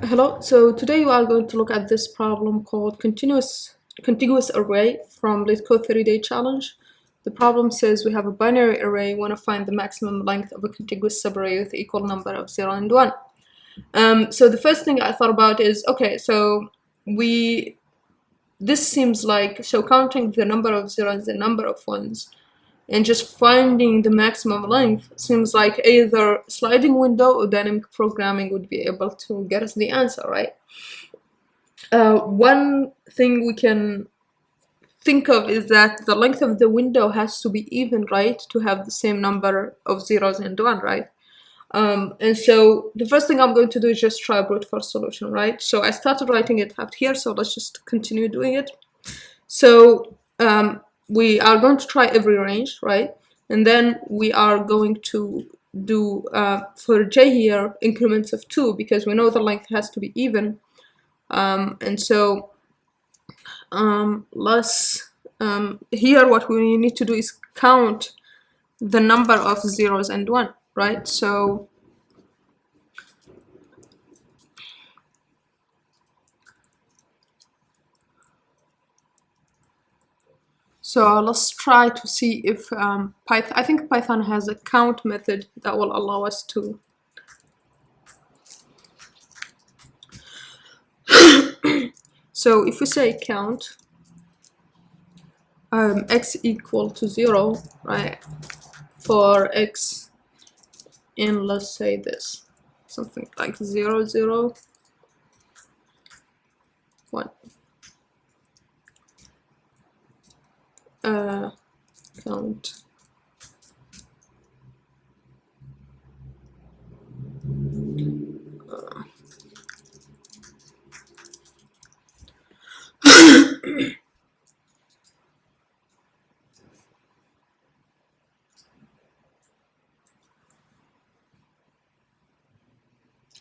Hello, so today we are going to look at this problem called contiguous array from Leetcode 30-day challenge. The problem says we have a binary array, want to find the maximum length of a contiguous subarray with equal number of 0 and 1. So the first thing I thought about is, okay, so this seems like, so counting the number of zeros and the number of ones, and just finding the maximum length seems like either sliding window or dynamic programming would be able to get us the answer, right? One thing we can think of is that the length of the window has to be even, right, to have the same number of zeros and 1, right? And so the first thing I'm going to do is just try a brute force solution, right? So I started writing it out here, so let's just continue doing it. So we are going to try every range, right? And then we are going to do, for j here, increments of 2, because we know the length has to be even. And so here what we need to do is count the number of zeros and 1, right? So let's try to see if I think Python has a count method that will allow us to so if we say count x equal to 0, right, for x in, let's say this, something like 0, 0, 1. Count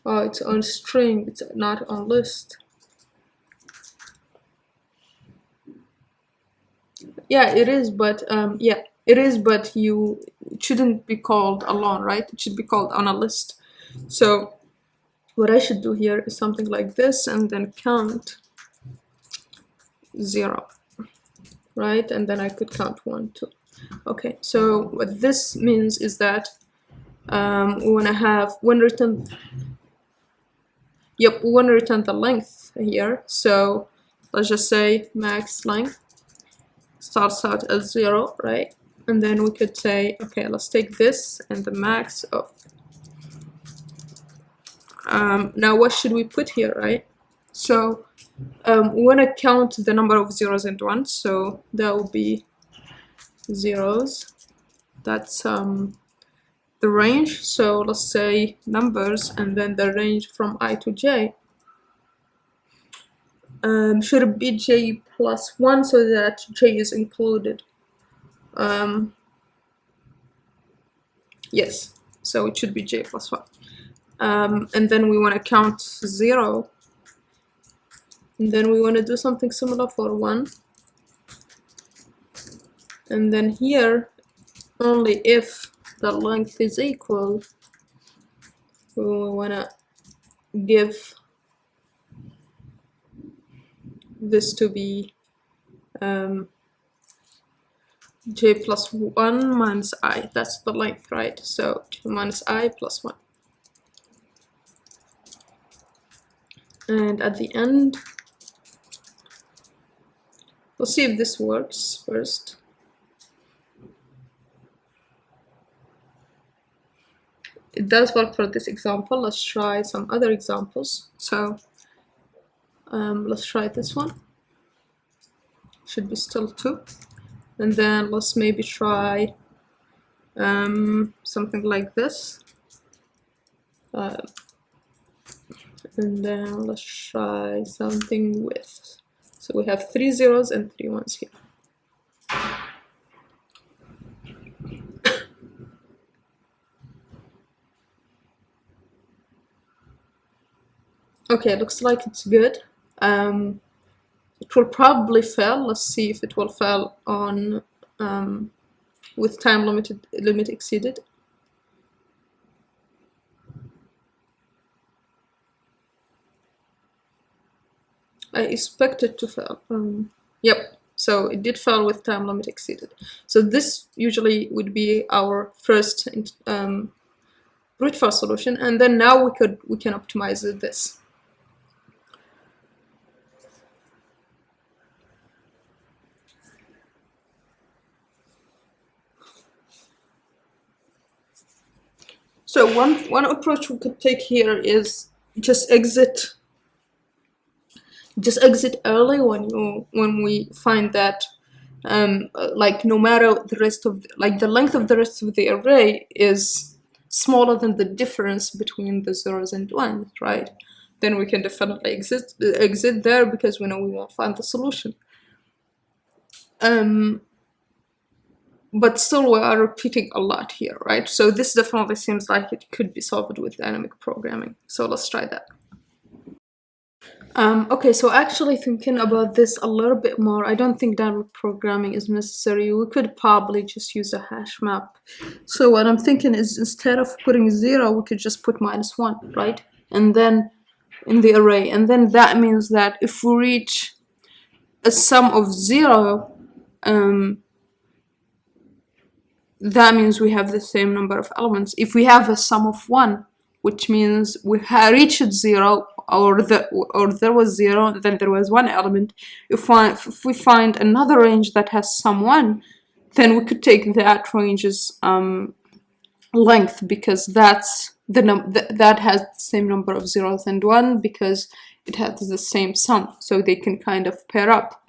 oh, it's on string, it's not on list. Yeah, it is, but yeah, it is, but it shouldn't be called alone, right? It should be called on a list. So what I should do here is something like this, and then count 0, right? And then I could count 1, 2. Okay, so what this means is that we want to have when return the length here. So let's just say max length starts out as 0, right? And then we could say, okay, let's take this and the max of now what should we put here, right? So we want to count the number of zeros and 1s, so that will be zeros. That's the range, so let's say numbers and then the range from I to j. Should it be j plus 1 so that j is included? Yes, so it should be j plus 1. And then we want to count 0. And then we want to do something similar for 1. And then here, only if the length is equal, we want to give this to be j plus 1 minus I. That's the length, right? So j minus I plus 1. And at the end, let's see if this works first. It does work for this example. Let's try some other examples. So let's try this one. Should be still 2. And then let's maybe try something like this. And then let's try something with, so we have 3 zeros and 3 ones here. Okay, looks like it's good. It will probably fail. Let's see if it will fail on with time limit exceeded. I expect it to fail. Yep. So it did fail with time limit exceeded. So this usually would be our first brute force solution, and then now we can optimize this. So one approach we could take here is just exit early when we find that like no matter the rest of the length of the rest of the array is smaller than the difference between the zeros and ones, right? Then we can definitely exit there because we know we won't find the solution. But still we are repeating a lot here, right? So this definitely seems like it could be solved with dynamic programming. So let's try that. Okay, so actually thinking about this a little bit more, I don't think dynamic programming is necessary. We could probably just use a hash map. So what I'm thinking is instead of putting 0, we could just put -1, right? And then in the array. And then that means that if we reach a sum of 0, that means we have the same number of elements. If we have a sum of 1, which means we reached 0, or there was 0, then there was 1 element. If we find another range that has sum 1, then we could take that range's length, because that's that has the same number of zeros and 1, because it has the same sum, so they can kind of pair up.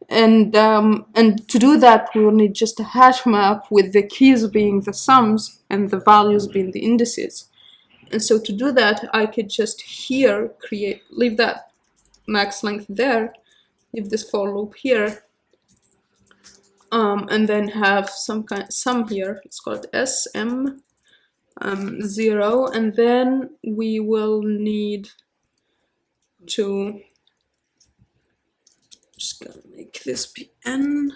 And to do that, we will need just a hash map with the keys being the sums and the values being the indices. And so to do that, I could just here leave that max length there, leave this for loop here, and then have some kind of sum here. It's called SM 0, and then we will need to just gonna make this be n.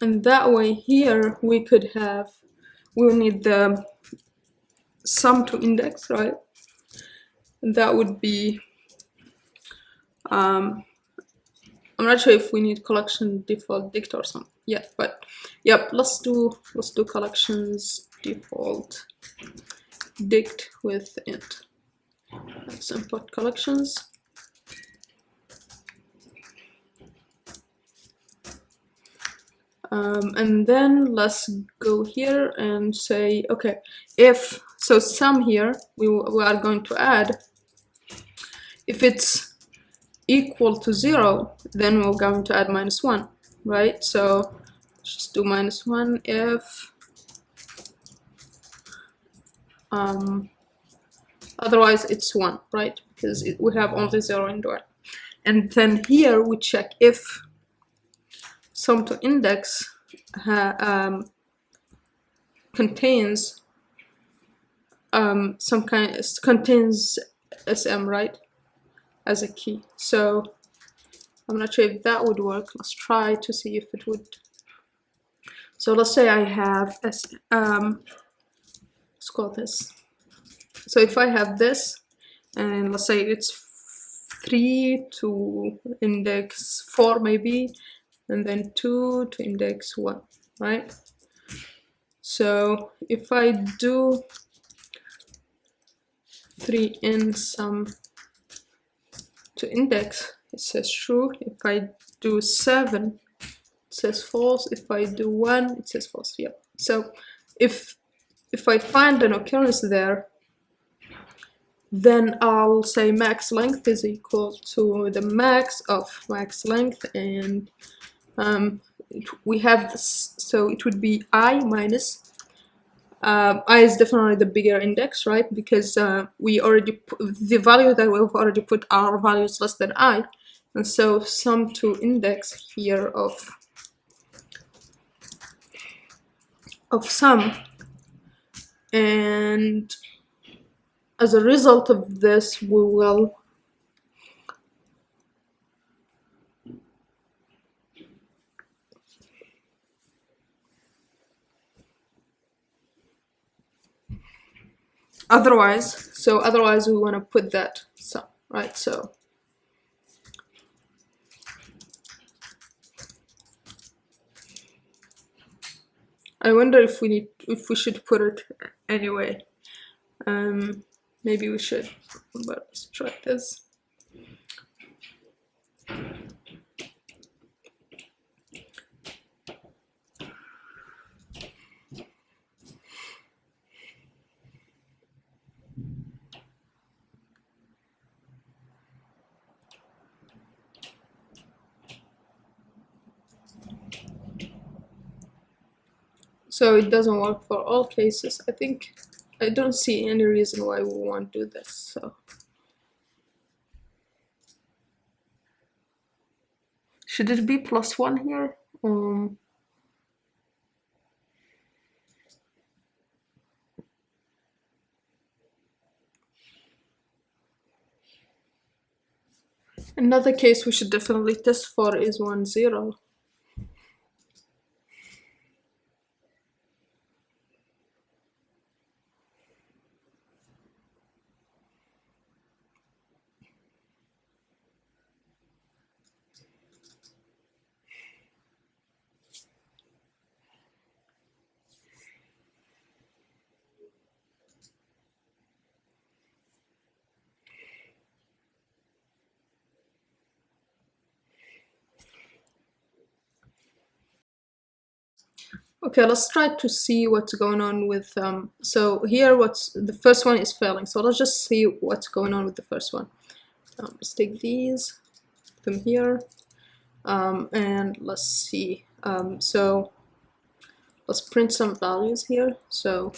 And that way here we will need the sum to index, right? And that would be, I'm not sure if we need collection default dict or something. Yeah, but yep, let's do collections default dict with int. Let's import collections. And then let's go here and say, okay, if so sum here we are going to add, if it's equal to 0, then we're going to add -1, right? So just do -1 if otherwise it's 1, right? Because we have only 0 and 1. And then here we check if sum to index contains contains SM, right, as a key. So I'm not sure if that would work. Let's try to see if it would. So let's say I have let's call this. So if I have this, and let's say it's 3 to index 4 maybe, and then 2 to index 1, right? So if I do 3 in sum to index, it says true. If I do 7, it says false. If I do 1, it says false. Yeah. So if I find an occurrence there, then I'll say max length is equal to the max of max length, and we have this, so it would be I minus I is definitely the bigger index, right? Because we already the value that we've already put our values less than I, and so sum to index here of sum, and as a result of this, we will otherwise we want to put that sum, right? So I wonder if we should put it anyway. Maybe we should, but let's try this. So it doesn't work for all cases. I don't see any reason why we won't do this. So should it be +1 here? Another case we should definitely test for is 1, 0. Okay, let's try to see what's going on with, so here the first one is failing, so let's just see what's going on with the first one. Let's take these, put them here, and let's see. So let's print some values here. So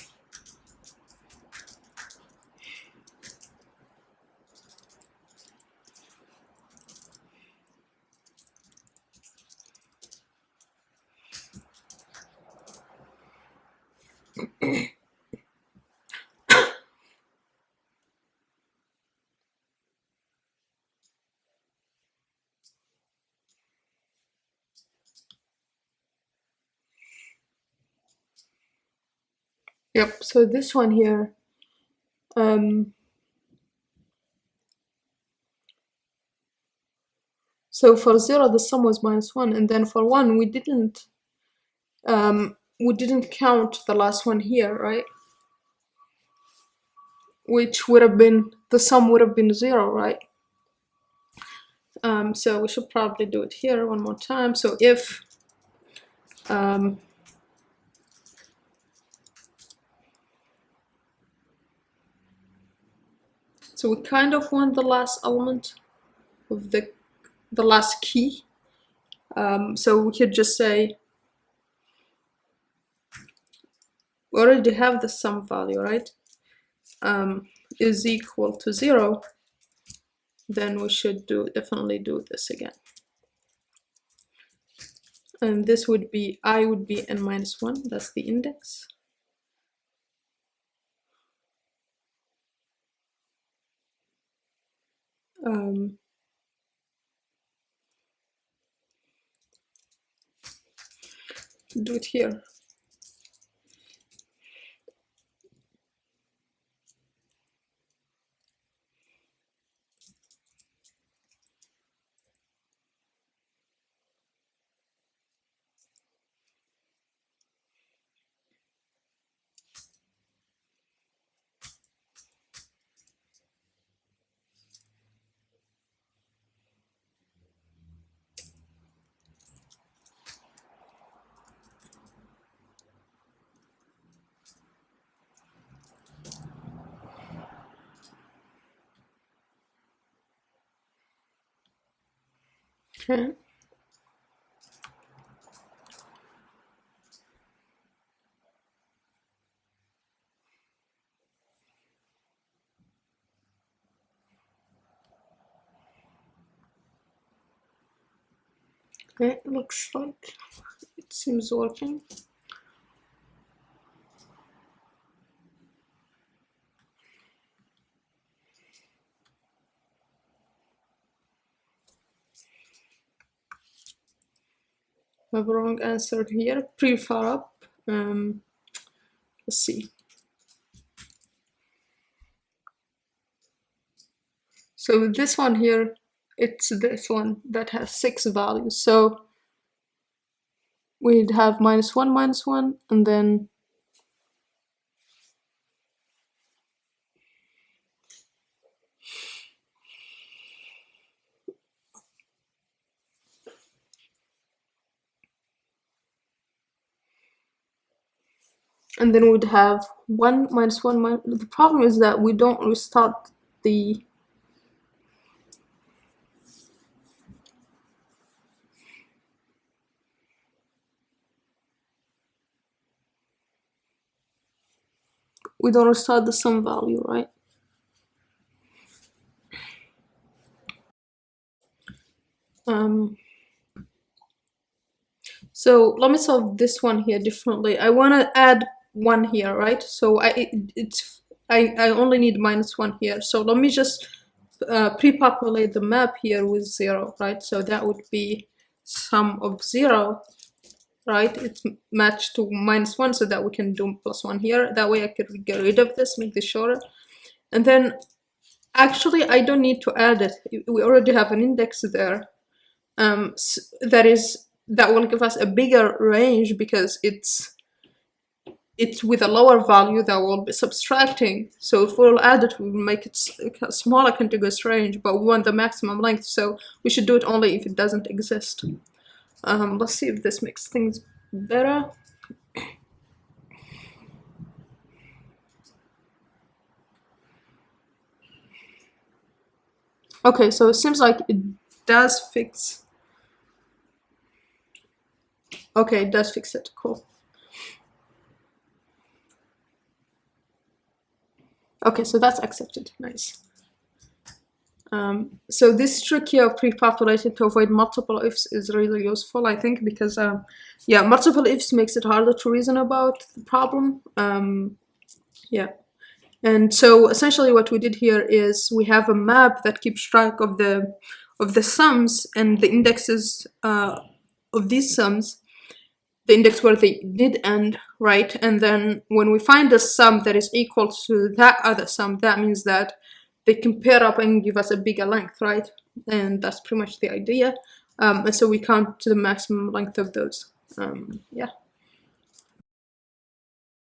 yep, so this one here, so for 0 the sum was -1, and then for 1 we didn't count the last one here, right? Which would have been, the sum would have been 0, right? So we should probably do it here one more time. So if so we kind of want the last element of the last key. So we could just say, we already have the sum value, right? Is equal to 0, then we should definitely do this again. And this would be, I would be n-1, that's the index. Do it here. Okay. Okay, looks like it seems working. I have a wrong answer here, pretty far up. Let's see. So this one here, it's this one that has 6 values. So we'd have -1, and then we'd have 1 -1 the problem is that we don't restart the sum value, right? So let me solve this one here differently. I want to add 1 here, right? So I only need -1 here. So let me just pre-populate the map here with 0, right? So that would be sum of 0, right? It's matched to -1, so that we can do +1 here. That way I could get rid of this, make this shorter. And then actually I don't need to add it. We already have an index there. That will give us a bigger range because it's with a lower value that we'll be subtracting. So if we'll add it, we'll make it a smaller contiguous range, but we want the maximum length, so we should do it only if it doesn't exist. Let's see if this makes things better. Okay, so it seems like it does fix. Okay, it does fix it. Cool. Okay, so that's accepted. Nice. So this trick here of pre-populating to avoid multiple ifs is really useful, I think, because yeah, multiple ifs makes it harder to reason about the problem. Yeah. And so essentially what we did here is we have a map that keeps track of the sums and the indexes of these sums, the index where they did end, right? And then when we find a sum that is equal to that other sum, that means that they can pair up and give us a bigger length, right? And that's pretty much the idea. And so we count to the maximum length of those. Yeah.